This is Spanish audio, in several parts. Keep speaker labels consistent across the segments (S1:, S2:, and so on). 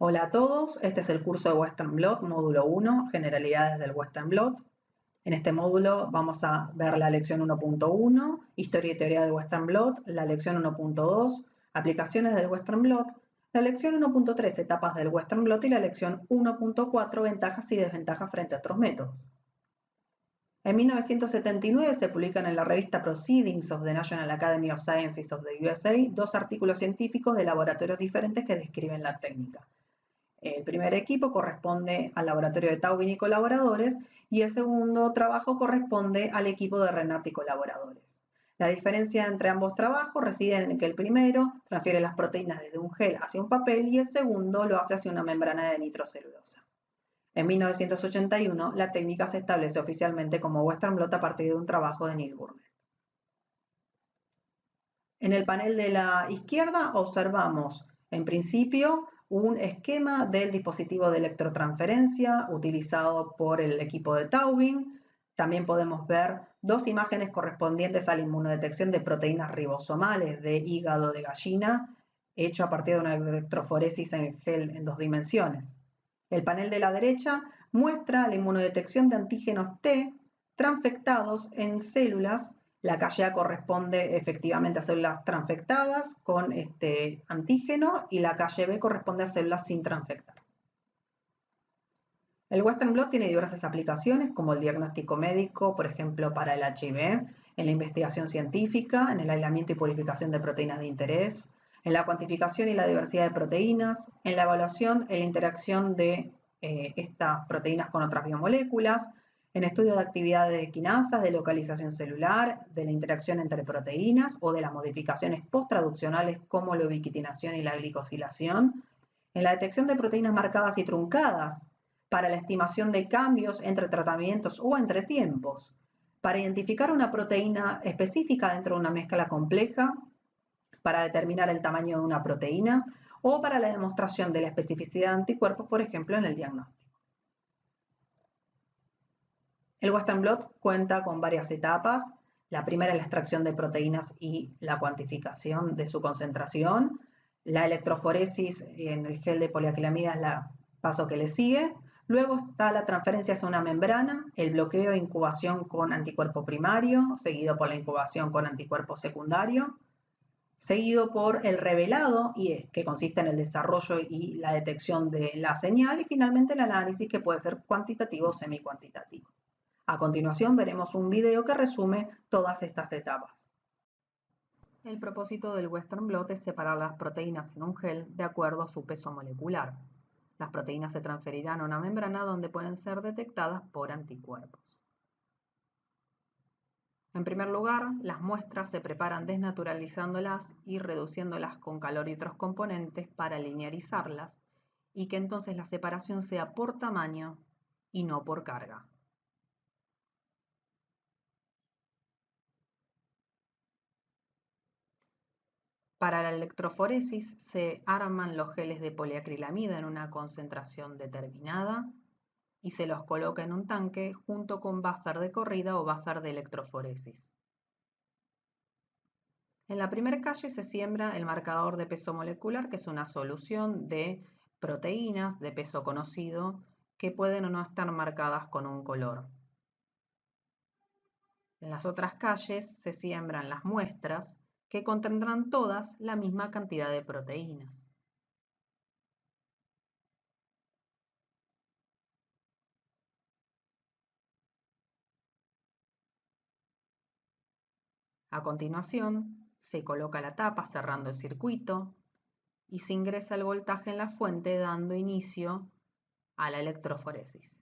S1: Hola a todos, este es el curso de Western Blot, módulo 1, Generalidades del Western Blot. En este módulo vamos a ver la lección 1.1, Historia y teoría del Western Blot, la lección 1.2, Aplicaciones del Western Blot, la lección 1.3, Etapas del Western Blot y la lección 1.4, Ventajas y desventajas frente a otros métodos. En 1979 se publican en la revista Proceedings of the National Academy of Sciences of the USA dos artículos científicos de laboratorios diferentes que describen la técnica. El primer equipo corresponde al laboratorio de Taubin y colaboradores y el segundo trabajo corresponde al equipo de Renard y colaboradores. La diferencia entre ambos trabajos reside en que el primero transfiere las proteínas desde un gel hacia un papel y el segundo lo hace hacia una membrana de nitrocelulosa. En 1981, la técnica se establece oficialmente como Western Blot a partir de un trabajo de Neil Burnett. En el panel de la izquierda observamos, en principio, un esquema del dispositivo de electrotransferencia utilizado por el equipo de Taubin. También podemos ver dos imágenes correspondientes a la inmunodetección de proteínas ribosomales de hígado de gallina, hecho a partir de una electroforesis en gel en 2 dimensiones. El panel de la derecha muestra la inmunodetección de antígenos T transfectados en células. La calle A corresponde efectivamente a células transfectadas con este antígeno y la calle B corresponde a células sin transfectar. El Western Blot tiene diversas aplicaciones como el diagnóstico médico, por ejemplo para el HIV, en la investigación científica, en el aislamiento y purificación de proteínas de interés, en la cuantificación y la diversidad de proteínas, en la evaluación y la interacción de estas proteínas con otras biomoléculas, en estudio de actividades de quinasas, de localización celular, de la interacción entre proteínas o de las modificaciones posttraduccionales como la ubiquitinación y la glicosilación, en la detección de proteínas marcadas y truncadas, para la estimación de cambios entre tratamientos o entre tiempos, para identificar una proteína específica dentro de una mezcla compleja, para determinar el tamaño de una proteína o para la demostración de la especificidad de anticuerpos, por ejemplo, en el diagnóstico. El Western Blot cuenta con varias etapas. La primera es la extracción de proteínas y la cuantificación de su concentración. La electroforesis en el gel de poliacrilamida es el paso que le sigue. Luego está la transferencia hacia una membrana, el bloqueo e incubación con anticuerpo primario, seguido por la incubación con anticuerpo secundario, seguido por el revelado, que consiste en el desarrollo y la detección de la señal, y finalmente el análisis, que puede ser cuantitativo o semicuantitativo. A continuación veremos un video que resume todas estas etapas. El propósito del Western Blot es separar las proteínas en un gel de acuerdo a su peso molecular. Las proteínas se transferirán a una membrana donde pueden ser detectadas por anticuerpos. En primer lugar, las muestras se preparan desnaturalizándolas y reduciéndolas con calor y otros componentes para linearizarlas y que entonces la separación sea por tamaño y no por carga. Para la electroforesis se arman los geles de poliacrilamida en una concentración determinada y se los coloca en un tanque junto con buffer de corrida o buffer de electroforesis. En la primera calle se siembra el marcador de peso molecular, que es una solución de proteínas de peso conocido que pueden o no estar marcadas con un color. En las otras calles se siembran las muestras, que contendrán todas la misma cantidad de proteínas. A continuación, se coloca la tapa cerrando el circuito y se ingresa el voltaje en la fuente dando inicio a la electroforesis.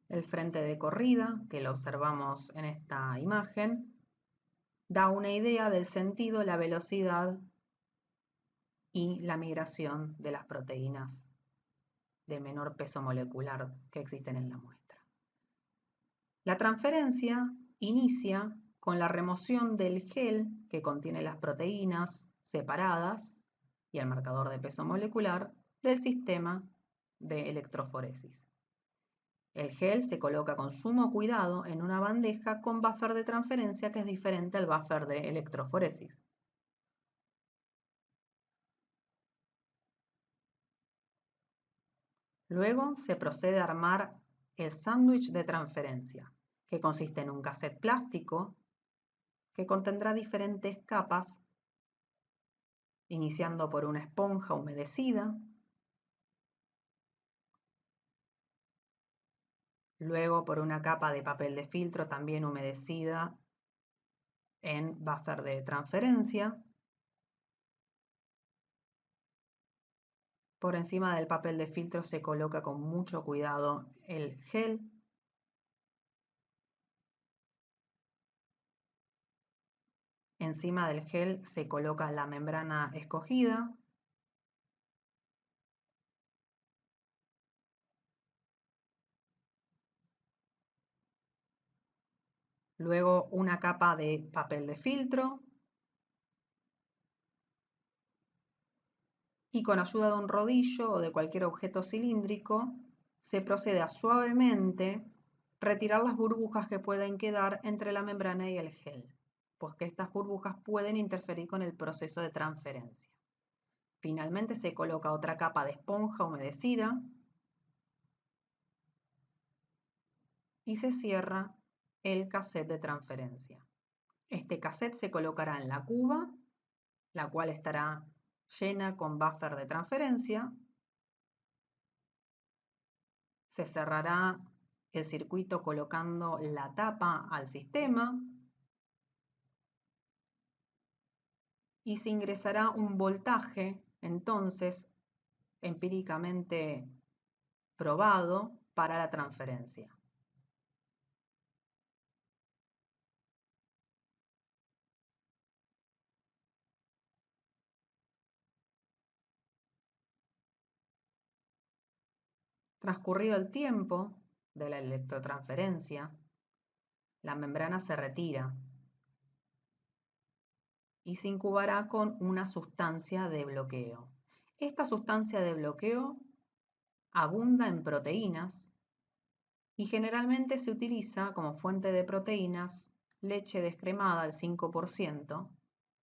S1: El frente de corrida, que lo observamos en esta imagen, da una idea del sentido, la velocidad y la migración de las proteínas de menor peso molecular que existen en la muestra. La transferencia inicia con la remoción del gel que contiene las proteínas separadas y el marcador de peso molecular del sistema de electroforesis. El gel se coloca con sumo cuidado en una bandeja con buffer de transferencia que es diferente al buffer de electroforesis. Luego se procede a armar el sándwich de transferencia, que consiste en un cassette plástico que contendrá diferentes capas, iniciando por una esponja humedecida, luego por una capa de papel de filtro también humedecida en buffer de transferencia. Por encima del papel de filtro se coloca con mucho cuidado el gel. Encima del gel se coloca la membrana escogida. Luego una capa de papel de filtro. Y con ayuda de un rodillo o de cualquier objeto cilíndrico se procede a suavemente retirar las burbujas que pueden quedar entre la membrana y el gel, pues que estas burbujas pueden interferir con el proceso de transferencia. Finalmente se coloca otra capa de esponja humedecida y se cierra el cassette de transferencia. Este cassette se colocará en la cuba, la cual estará llena con buffer de transferencia. Se cerrará el circuito colocando la tapa al sistema y se ingresará un voltaje, entonces, empíricamente probado para la transferencia. Transcurrido el tiempo de la electrotransferencia, la membrana se retira y se incubará con una sustancia de bloqueo. Esta sustancia de bloqueo abunda en proteínas y generalmente se utiliza como fuente de proteínas leche descremada al 5%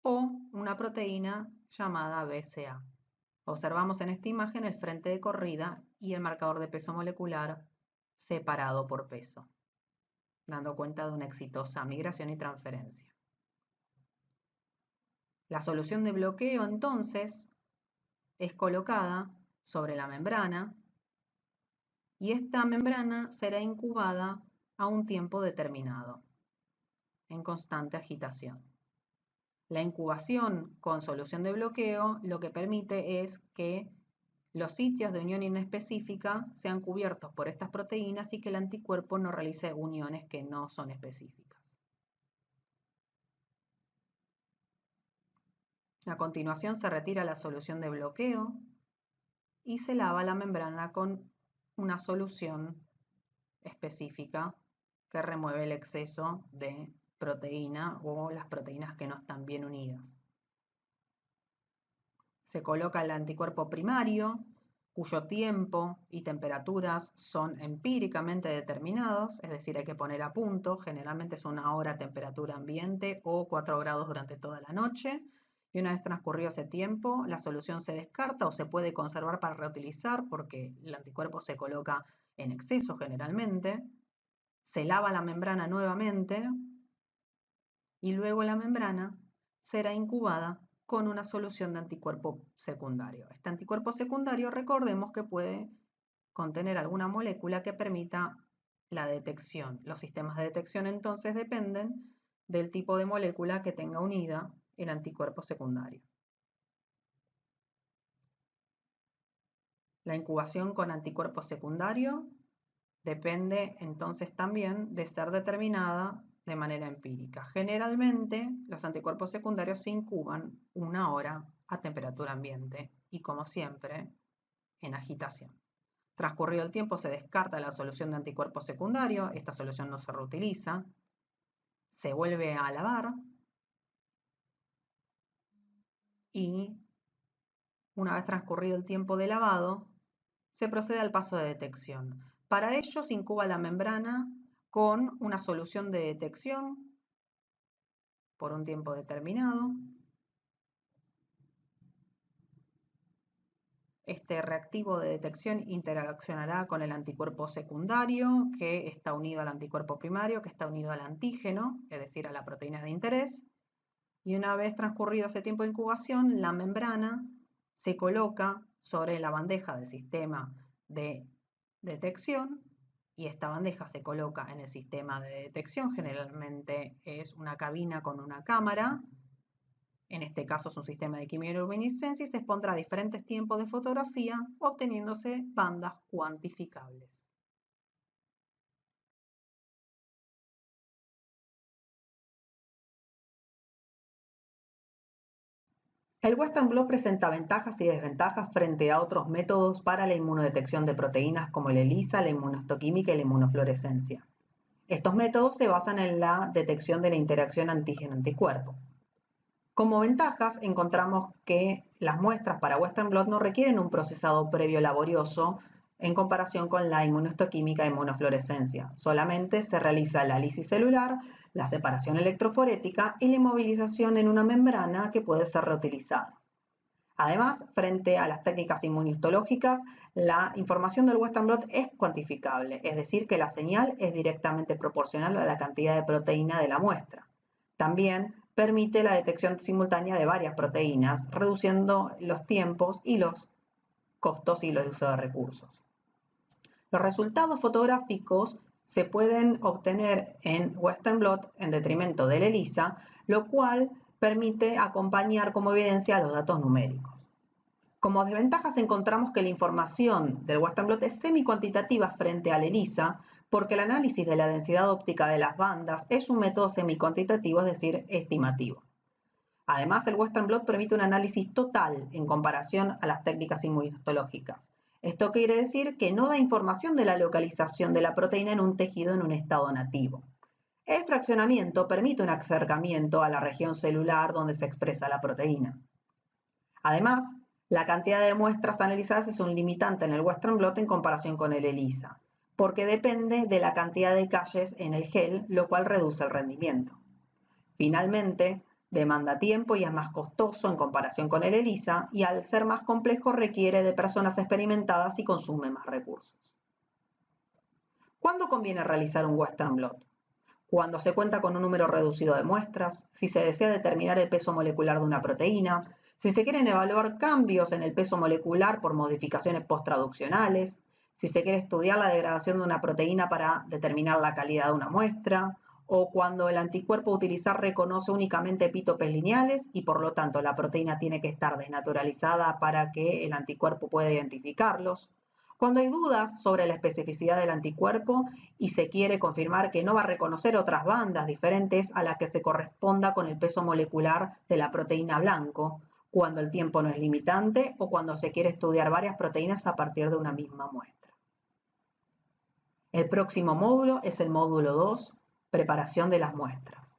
S1: o una proteína llamada BCA. Observamos en esta imagen el frente de corrida y el marcador de peso molecular separado por peso, dando cuenta de una exitosa migración y transferencia. La solución de bloqueo entonces es colocada sobre la membrana y esta membrana será incubada a un tiempo determinado, en constante agitación. La incubación con solución de bloqueo lo que permite es que los sitios de unión inespecífica sean cubiertos por estas proteínas y que el anticuerpo no realice uniones que no son específicas. A continuación se retira la solución de bloqueo y se lava la membrana con una solución específica que remueve el exceso de proteína o las proteínas que no están bien unidas. Se coloca el anticuerpo primario, cuyo tiempo y temperaturas son empíricamente determinados, es decir, hay que poner a punto, generalmente es 1 hora a temperatura ambiente o 4 grados durante toda la noche, y una vez transcurrido ese tiempo, la solución se descarta o se puede conservar para reutilizar porque el anticuerpo se coloca en exceso generalmente, se lava la membrana nuevamente y luego la membrana será incubada con una solución de anticuerpo secundario. Este anticuerpo secundario, recordemos que puede contener alguna molécula que permita la detección. Los sistemas de detección entonces dependen del tipo de molécula que tenga unida el anticuerpo secundario. La incubación con anticuerpo secundario depende entonces también de ser determinada de manera empírica. Generalmente los anticuerpos secundarios se incuban 1 hora a temperatura ambiente y, como siempre, en agitación. Transcurrido el tiempo se descarta la solución de anticuerpo secundario, esta solución no se reutiliza, se vuelve a lavar y una vez transcurrido el tiempo de lavado, se procede al paso de detección. Para ello se incuba la membrana con una solución de detección por un tiempo determinado. Este reactivo de detección interaccionará con el anticuerpo secundario, que está unido al anticuerpo primario, que está unido al antígeno, es decir, a la proteína de interés. Y una vez transcurrido ese tiempo de incubación, la membrana se coloca sobre la bandeja del sistema de detección y esta bandeja se coloca en el sistema de detección. Generalmente es una cabina con una cámara. En este caso es un sistema de quimioluminiscencia y se expondrá a diferentes tiempos de fotografía, obteniéndose bandas cuantificables. El Western blot presenta ventajas y desventajas frente a otros métodos para la inmunodetección de proteínas como el ELISA, la inmunohistoquímica y la inmunofluorescencia. Estos métodos se basan en la detección de la interacción antígeno-anticuerpo. Como ventajas, encontramos que las muestras para Western blot no requieren un procesado previo laborioso en comparación con la inmunohistoquímica e inmunofluorescencia. Solamente se realiza la lisis celular, la separación electroforética y la inmovilización en una membrana que puede ser reutilizada. Además, frente a las técnicas inmunohistológicas, la información del Western blot es cuantificable, es decir, que la señal es directamente proporcional a la cantidad de proteína de la muestra. También permite la detección simultánea de varias proteínas, reduciendo los tiempos y los costos y los uso de recursos. Los resultados fotográficos se pueden obtener en Western blot en detrimento del ELISA, lo cual permite acompañar como evidencia los datos numéricos. Como desventajas encontramos que la información del Western blot es semi-cuantitativa frente al ELISA, porque el análisis de la densidad óptica de las bandas es un método semi-cuantitativo, es decir, estimativo. Además, el Western blot permite un análisis total en comparación a las técnicas inmunohistológicas. Esto quiere decir que no da información de la localización de la proteína en un tejido en un estado nativo. El fraccionamiento permite un acercamiento a la región celular donde se expresa la proteína. Además, la cantidad de muestras analizadas es un limitante en el Western blot en comparación con el ELISA, porque depende de la cantidad de calles en el gel, lo cual reduce el rendimiento. Finalmente, demanda tiempo y es más costoso en comparación con el ELISA, y al ser más complejo requiere de personas experimentadas y consume más recursos. ¿Cuándo conviene realizar un Western blot? Cuando se cuenta con un número reducido de muestras, si se desea determinar el peso molecular de una proteína, si se quieren evaluar cambios en el peso molecular por modificaciones posttraduccionales, si se quiere estudiar la degradación de una proteína para determinar la calidad de una muestra, o cuando el anticuerpo a utilizar reconoce únicamente epítopes lineales y por lo tanto la proteína tiene que estar desnaturalizada para que el anticuerpo pueda identificarlos. Cuando hay dudas sobre la especificidad del anticuerpo y se quiere confirmar que no va a reconocer otras bandas diferentes a las que se corresponda con el peso molecular de la proteína blanco, cuando el tiempo no es limitante o cuando se quiere estudiar varias proteínas a partir de una misma muestra. El próximo módulo es el módulo 2, preparación de las muestras.